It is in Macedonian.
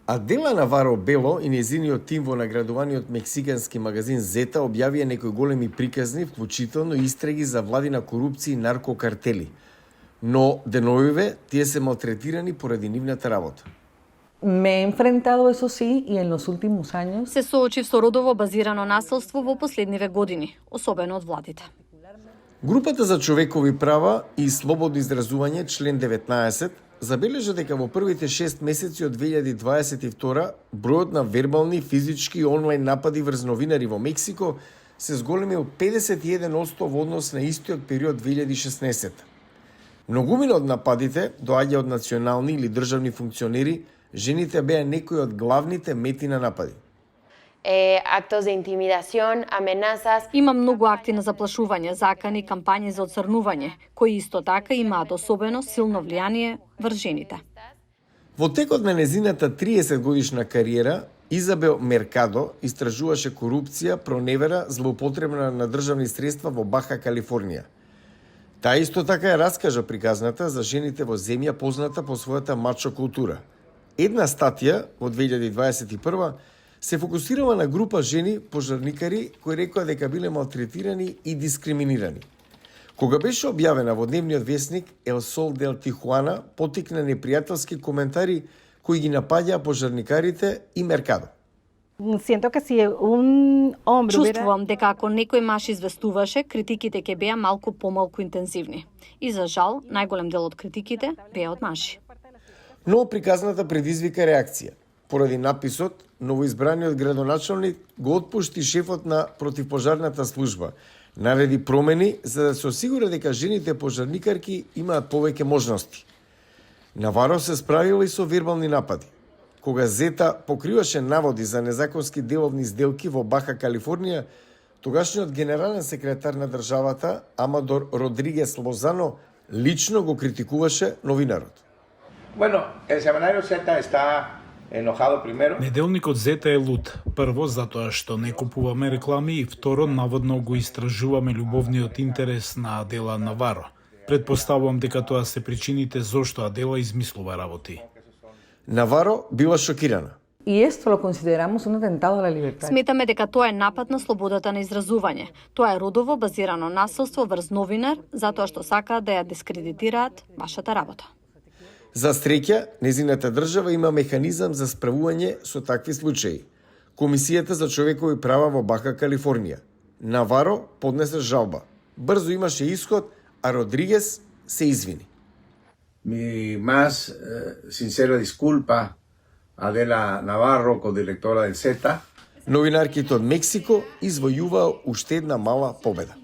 Адела Наваро Бело и незиниот тим во наградуваниот мексикански магазин Зета објавија некои големи приказни, вклучително истраги за владина корупција и наркокартели. Но деновиве тие се малтретирани поради нивната работа. Me he enfrentado, eso sí, y en los últimos años. Се соочив со родово базирано насилство во последниве години, особено од владите. Групата за човекови права и слободно изразување, член 19, забележа дека во првите 6 месеци од 2022 бројот на вербални, физички и онлайн напади врз новинари во Мексико се зголемил 51% во однос на истиот период 2016. Многумина од нападите доаѓа од национални или државни функционери, жените беа некои од главните мети на напади. Actos de intimidación, amenazas. Има многу акти на заплашување, закани, кампањи за оцрнување, кои исто така имаат особено силно влијание врз жените. Во текот на незината 30 годишна кариера, Изабел Меркадо истражуваше корупција, проневера, злоупотреба на државни средства во Баха Калифорнија. Таа исто така ја раскажа приказната за жените во земја позната по својата мачо култура. Една статија во 2021 се фокусирала на група жени пожарникари кои рекоа дека биле малтретирани и дискриминирани. Кога беше објавена во дневниот весник El Sol del Tijuana, потикна непријателски коментари кои ги напаѓаа пожарникарите и Меркадо. Siento que si un hombre Чувствувам дека ако некој маж известуваше, критиките ќе беа малку помалку интензивни. И за жал, најголем дел од критиките беа од мажи. Но приказната предизвика реакција. Поради написот, новоизбраниот градоначалник го отпушти шефот на противпожарната служба. Нареди промени за да се осигури дека жените пожарникарки имаат повеќе можности. Наваро се справила и со вербални напади. Кога Зета покриваше наводи за незаконски деловни сделки во Баха Калифорнија, тогашниот генерален секретар на државата, Амадор Родригес Лозано, лично го критикуваше новинарот. Bueno, el semanario Z está enojado primero. Неделникот Зета е луд. Прво, затоа што не купуваме реклами и второ, наводно го истражуваме љубовниот интерес на Адела Наваро. Предпоставувам дека тоа се причините зошто Адела измислува работи. Наваро била шокирана. y esto lo consideramos un atentado a la libertad. Сметаме дека тоа е напад на слободата на изразување. Тоа е родово базирано насилство врз новинар, затоа што сакаат да ја дискредитираат вашата работа. За среќа, незината држава има механизам за справување со такви случаи. Комисијата за човекови права во Баха Калифорнија. Наваро поднесе жалба. Брзо имаше исход, а Родригес се извини. Mi más sincera disculpa a Adela Navarro, codirectora del Z. Новинарките од Мексико извојуваа уште една мала победа.